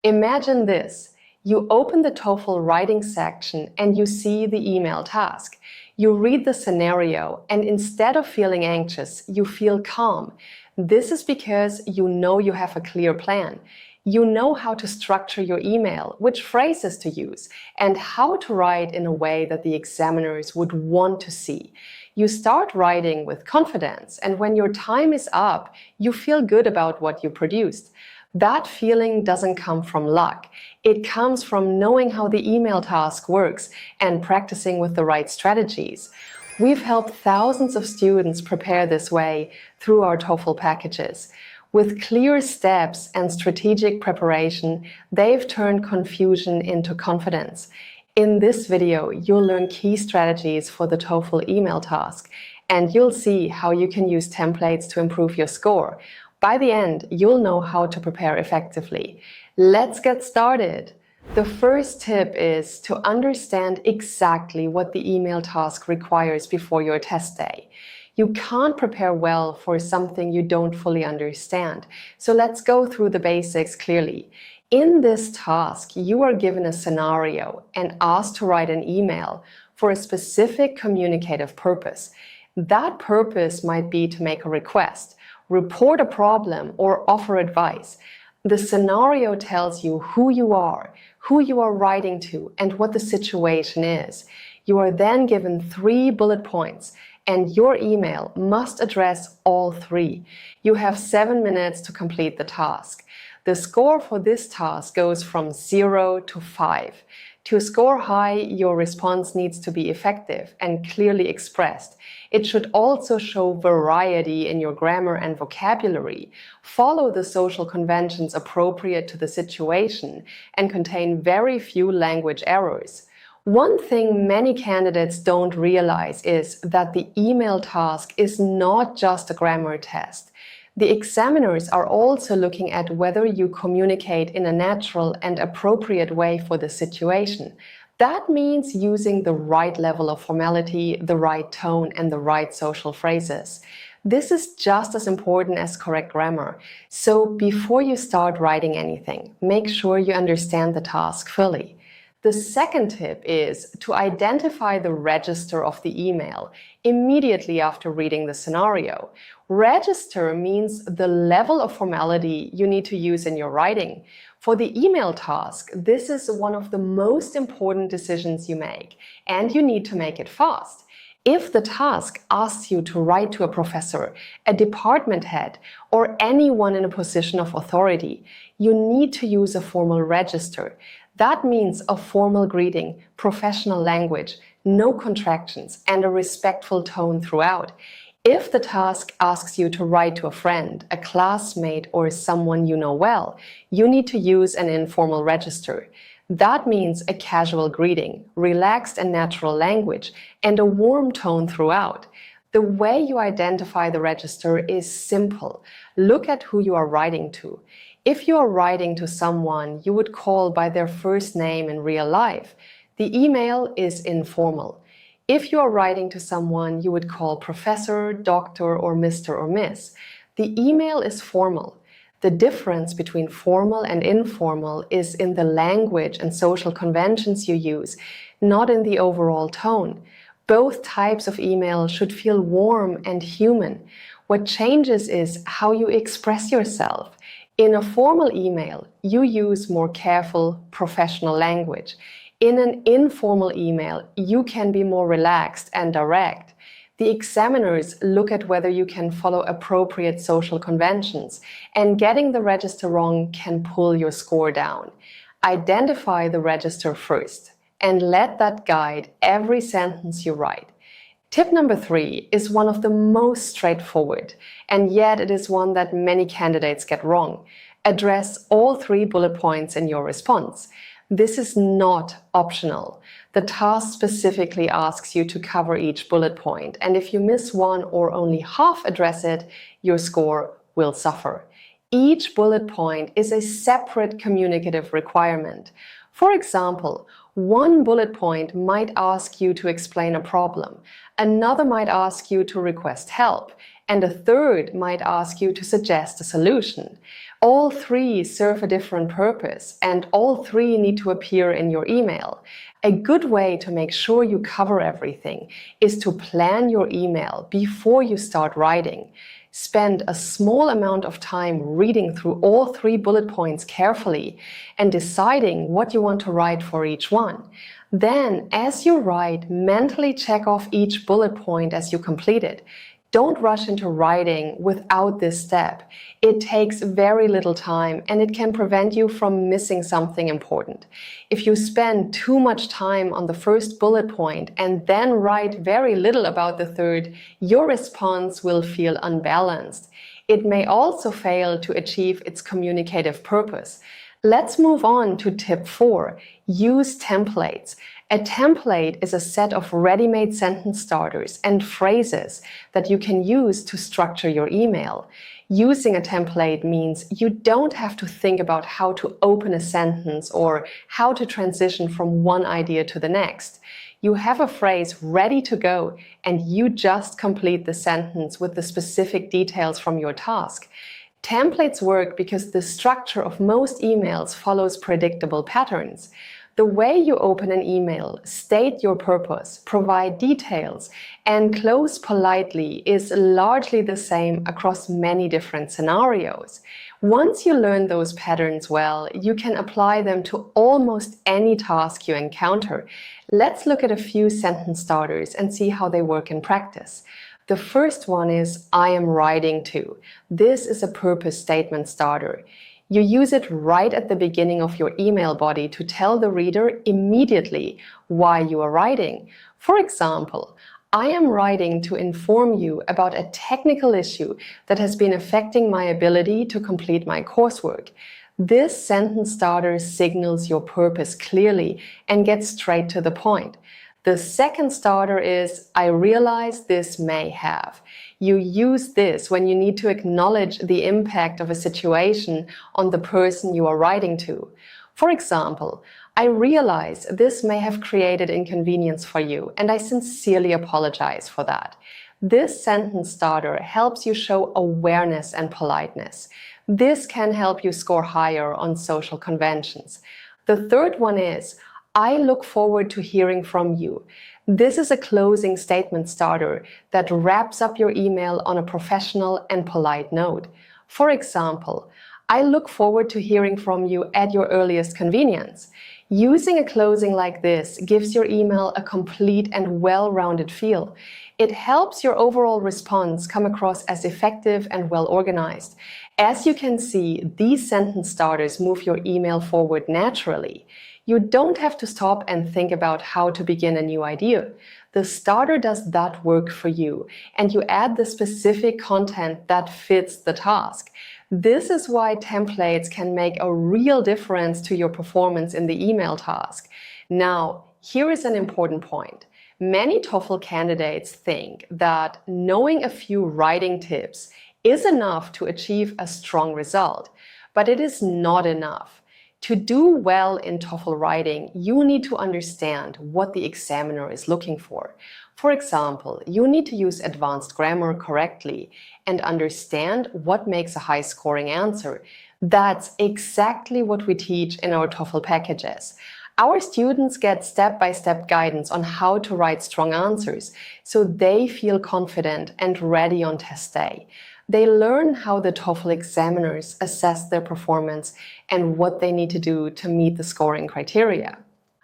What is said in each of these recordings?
Imagine this. You open the TOEFL writing section and you see the email task. You read the scenario and instead of feeling anxious, you feel calm. This is because you know you have a clear plan. You know how to structure your email, which phrases to use, and how to write in a way that the examiners would want to see. You start writing with confidence, and when your time is up, you feel good about what you produced. That feeling doesn't come from luck. It comes from knowing how the email task works and practicing with the right strategies. We've helped thousands of students prepare this way through our TOEFL packages. With clear steps and strategic preparation, they've turned confusion into confidence. In this video, you'll learn key strategies for the TOEFL email task, and you'll see how you can use templates to improve your score. By the end, you'll know how to prepare effectively. Let's get started. The first tip is to understand exactly what the email task requires before your test day. You can't prepare well for something you don't fully understand. So let's go through the basics clearly. In this task, you are given a scenario and asked to write an email for a specific communicative purpose. That purpose might be to make a request, report a problem, or offer advice. The scenario tells you who you are writing to, and what the situation is. You are then given 3 bullet points, and your email must address all 3. You have 7 minutes to complete the task. The score for this task goes from 0 to 5. To score high, your response needs to be effective and clearly expressed. It should also show variety in your grammar and vocabulary, follow the social conventions appropriate to the situation, and contain very few language errors. One thing many candidates don't realize is that the email task is not just a grammar test. The examiners are also looking at whether you communicate in a natural and appropriate way for the situation. That means using the right level of formality, the right tone, and the right social phrases. This is just as important as correct grammar. So before you start writing anything, make sure you understand the task fully. The second tip is to identify the register of the email immediately after reading the scenario. Register means the level of formality you need to use in your writing. For the email task, this is one of the most important decisions you make, and you need to make it fast. If the task asks you to write to a professor, a department head, or anyone in a position of authority, you need to use a formal register. That means a formal greeting, professional language, no contractions, and a respectful tone throughout. If the task asks you to write to a friend, a classmate, or someone you know well, you need to use an informal register. That means a casual greeting, relaxed and natural language, and a warm tone throughout. The way you identify the register is simple. Look at who you are writing to. If you are writing to someone you would call by their first name in real life, the email is informal. If you are writing to someone you would call professor, doctor, or Mr. or Miss, the email is formal. The difference between formal and informal is in the language and social conventions you use, not in the overall tone. Both types of email should feel warm and human. What changes is how you express yourself. In a formal email, you use more careful, professional language. In an informal email, you can be more relaxed and direct. The examiners look at whether you can follow appropriate social conventions, and getting the register wrong can pull your score down. Identify the register first, and let that guide every sentence you write. Tip number 3 is one of the most straightforward, and yet it is one that many candidates get wrong. Address all 3 bullet points in your response. This is not optional. The task specifically asks you to cover each bullet point, and if you miss one or only half address it, your score will suffer. Each bullet point is a separate communicative requirement. For example, one bullet point might ask you to explain a problem, another might ask you to request help, and a third might ask you to suggest a solution. All three serve a different purpose, and all three need to appear in your email. A good way to make sure you cover everything is to plan your email before you start writing. Spend a small amount of time reading through all three bullet points carefully and deciding what you want to write for each one. Then, as you write, mentally check off each bullet point as you complete it. Don't rush into writing without this step. It takes very little time and it can prevent you from missing something important. If you spend too much time on the first bullet point and then write very little about the third, your response will feel unbalanced. It may also fail to achieve its communicative purpose. Let's move on to tip 4. Use templates. A template is a set of ready-made sentence starters and phrases that you can use to structure your email. Using a template means you don't have to think about how to open a sentence or how to transition from one idea to the next. You have a phrase ready to go and you just complete the sentence with the specific details from your task. Templates work because the structure of most emails follows predictable patterns. The way you open an email, state your purpose, provide details, and close politely is largely the same across many different scenarios. Once you learn those patterns well, you can apply them to almost any task you encounter. Let's look at a few sentence starters and see how they work in practice. The first one is, I am writing to. This is a purpose statement starter. You use it right at the beginning of your email body to tell the reader immediately why you are writing. For example, I am writing to inform you about a technical issue that has been affecting my ability to complete my coursework. This sentence starter signals your purpose clearly and gets straight to the point. The second starter is, I realize this may have. You use this when you need to acknowledge the impact of a situation on the person you are writing to. For example, I realize this may have created inconvenience for you, and I sincerely apologize for that. This sentence starter helps you show awareness and politeness. This can help you score higher on social conventions. The third one is, I look forward to hearing from you. This is a closing statement starter that wraps up your email on a professional and polite note. For example, I look forward to hearing from you at your earliest convenience. Using a closing like this gives your email a complete and well-rounded feel. It helps your overall response come across as effective and well-organized. As you can see, these sentence starters move your email forward naturally. You don't have to stop and think about how to begin a new idea. The starter does that work for you, and you add the specific content that fits the task. This is why templates can make a real difference to your performance in the email task. Now, here is an important point. Many TOEFL candidates think that knowing a few writing tips is enough to achieve a strong result, but it is not enough. To do well in TOEFL writing, you need to understand what the examiner is looking for. For example, you need to use advanced grammar correctly and understand what makes a high-scoring answer. That's exactly what we teach in our TOEFL packages. Our students get step-by-step guidance on how to write strong answers, so they feel confident and ready on test day. They learn how the TOEFL examiners assess their performance and what they need to do to meet the scoring criteria.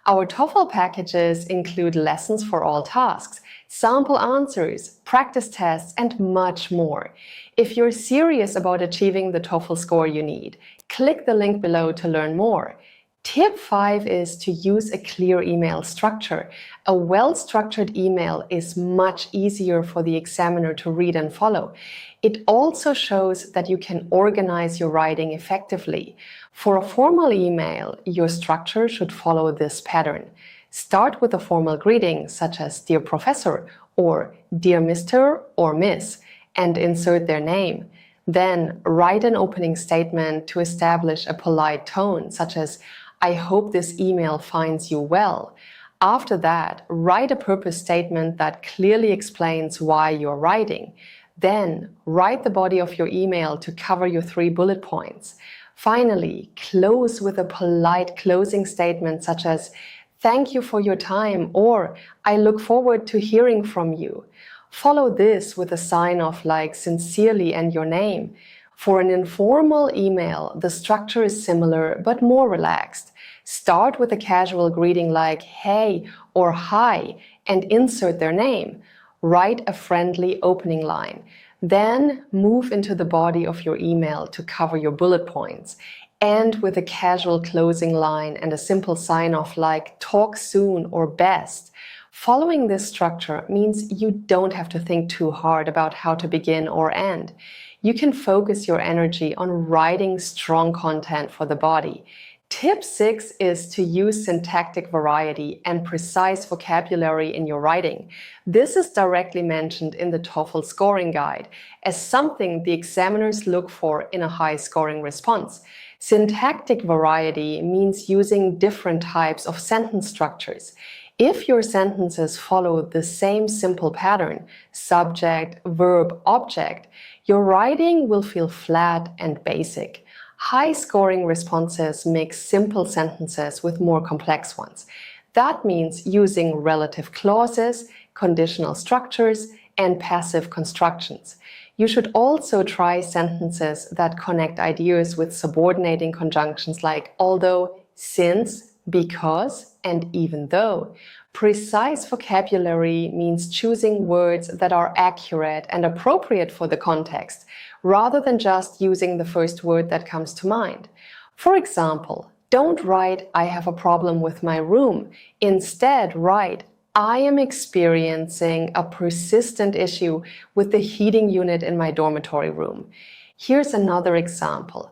Our TOEFL packages include lessons for all tasks, sample answers, practice tests, and much more. If you're serious about achieving the TOEFL score you need, click the link below to learn more. Tip 5 is to use a clear email structure. A well-structured email is much easier for the examiner to read and follow. It also shows that you can organize your writing effectively. For a formal email, your structure should follow this pattern. Start with a formal greeting, such as Dear Professor or Dear Mr. or Miss, and insert their name. Then write an opening statement to establish a polite tone, such as I hope this email finds you well. After that, write a purpose statement that clearly explains why you're writing. Then, write the body of your email to cover your 3 bullet points. Finally, close with a polite closing statement such as, "Thank you for your time," or "I look forward to hearing from you." Follow this with a sign-off like "Sincerely" and your name. For an informal email, the structure is similar but more relaxed. Start with a casual greeting like "Hey" or "Hi" and insert their name. Write a friendly opening line. Then move into the body of your email to cover your bullet points. End with a casual closing line and a simple sign-off like "Talk soon" or "Best." Following this structure means you don't have to think too hard about how to begin or end. You can focus your energy on writing strong content for the body. Tip 6 is to use syntactic variety and precise vocabulary in your writing. This is directly mentioned in the TOEFL scoring guide as something the examiners look for in a high-scoring response. Syntactic variety means using different types of sentence structures. If your sentences follow the same simple pattern, subject, verb, object, your writing will feel flat and basic. High-scoring responses mix simple sentences with more complex ones. That means using relative clauses, conditional structures, and passive constructions. You should also try sentences that connect ideas with subordinating conjunctions like although, since, because, and even though. Precise vocabulary means choosing words that are accurate and appropriate for the context, rather than just using the first word that comes to mind. For example, don't write "I have a problem with my room." Instead, write "I am experiencing a persistent issue with the heating unit in my dormitory room." Here's another example.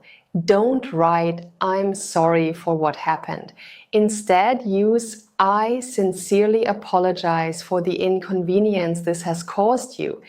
Don't write "I'm sorry for what happened." Instead, use "I sincerely apologize for the inconvenience this has caused you."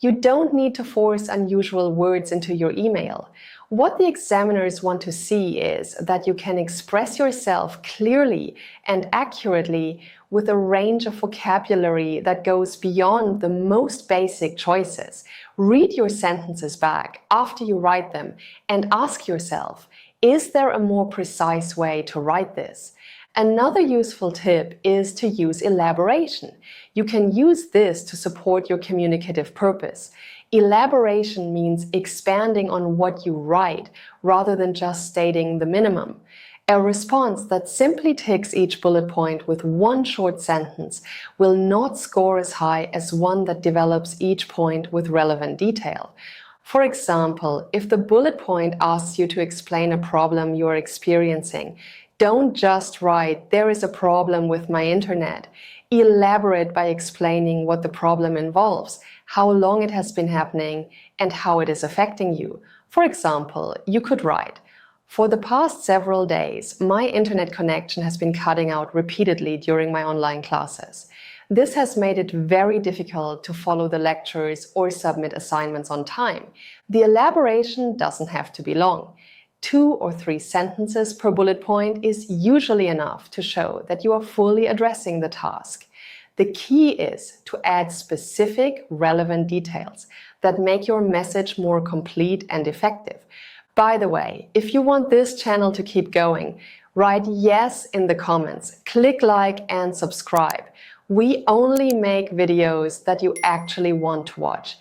You don't need to force unusual words into your email. What the examiners want to see is that you can express yourself clearly and accurately with a range of vocabulary that goes beyond the most basic choices. Read your sentences back after you write them and ask yourself, is there a more precise way to write this? Another useful tip is to use elaboration. You can use this to support your communicative purpose. Elaboration means expanding on what you write rather than just stating the minimum. A response that simply ticks each bullet point with one short sentence will not score as high as one that develops each point with relevant detail. For example, if the bullet point asks you to explain a problem you're experiencing, don't just write "there is a problem with my internet." Elaborate by explaining what the problem involves, how long it has been happening, and how it is affecting you. For example, you could write, "For the past several days, my internet connection has been cutting out repeatedly during my online classes. This has made it very difficult to follow the lectures or submit assignments on time." The elaboration doesn't have to be long. 2 or 3 sentences per bullet point is usually enough to show that you are fully addressing the task. The key is to add specific, relevant details that make your message more complete and effective. By the way, if you want this channel to keep going, write yes in the comments, click like and subscribe. We only make videos that you actually want to watch.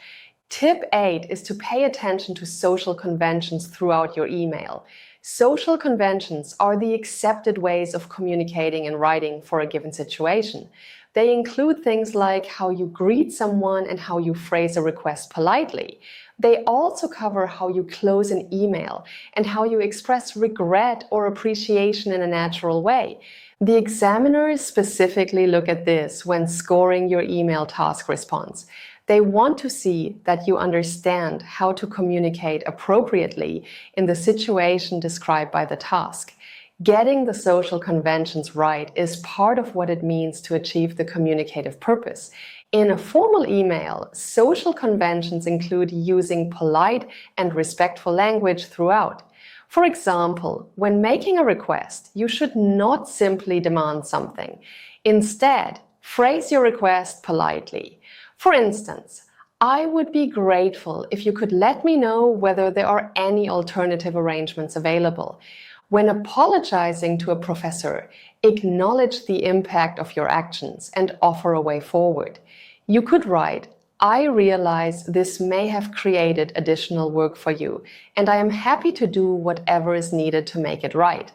Tip 8 is to pay attention to social conventions throughout your email. Social conventions are the accepted ways of communicating and writing for a given situation. They include things like how you greet someone and how you phrase a request politely. They also cover how you close an email and how you express regret or appreciation in a natural way. The examiners specifically look at this when scoring your email task response. They want to see that you understand how to communicate appropriately in the situation described by the task. Getting the social conventions right is part of what it means to achieve the communicative purpose. In a formal email, social conventions include using polite and respectful language throughout. For example, when making a request, you should not simply demand something. Instead, phrase your request politely. For instance, I would be grateful if you could let me know whether there are any alternative arrangements available. When apologizing to a professor, acknowledge the impact of your actions and offer a way forward. You could write, I realize this may have created additional work for you, and I am happy to do whatever is needed to make it right.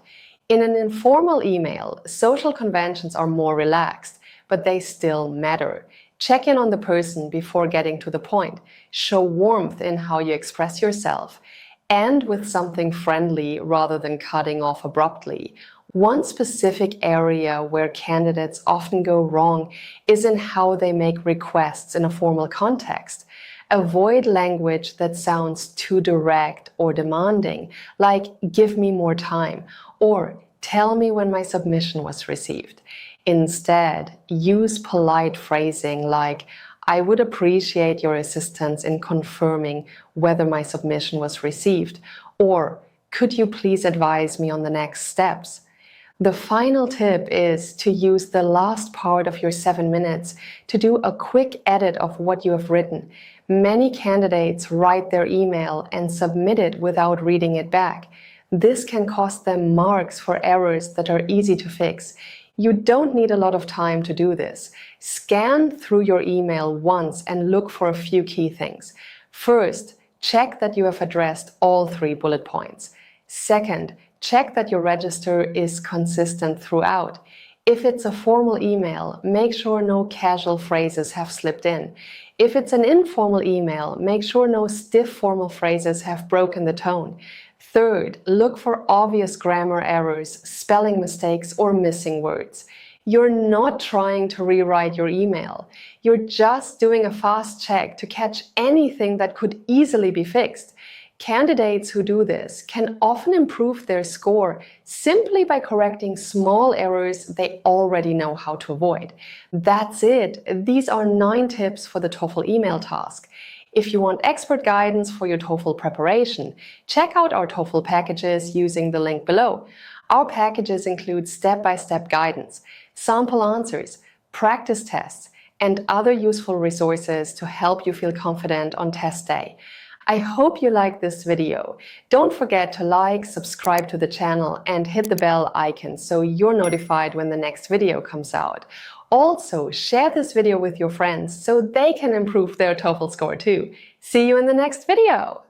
In an informal email, social conventions are more relaxed, but they still matter. Check in on the person before getting to the point. Show warmth in how you express yourself. End with something friendly rather than cutting off abruptly. One specific area where candidates often go wrong is in how they make requests in a formal context. Avoid language that sounds too direct or demanding, like give me more time or tell me when my submission was received. Instead, use polite phrasing like, I would appreciate your assistance in confirming whether my submission was received, or could you please advise me on the next steps? The final tip is to use the last part of your 7 minutes to do a quick edit of what you have written. Many candidates write their email and submit it without reading it back. This can cost them marks for errors that are easy to fix. You don't need a lot of time to do this. Scan through your email once and look for a few key things. First, check that you have addressed all 3 bullet points. Second, check that your register is consistent throughout. If it's a formal email, make sure no casual phrases have slipped in. If it's an informal email, make sure no stiff formal phrases have broken the tone. Third, look for obvious grammar errors, spelling mistakes, or missing words. You're not trying to rewrite your email. You're just doing a fast check to catch anything that could easily be fixed. Candidates who do this can often improve their score simply by correcting small errors they already know how to avoid. That's it. These are 9 tips for the TOEFL email task. If you want expert guidance for your TOEFL preparation, check out our TOEFL packages using the link below. Our packages include step-by-step guidance, sample answers, practice tests, and other useful resources to help you feel confident on test day. I hope you liked this video. Don't forget to like, subscribe to the channel, and hit the bell icon so you're notified when the next video comes out. Also, share this video with your friends so they can improve their TOEFL score too. See you in the next video!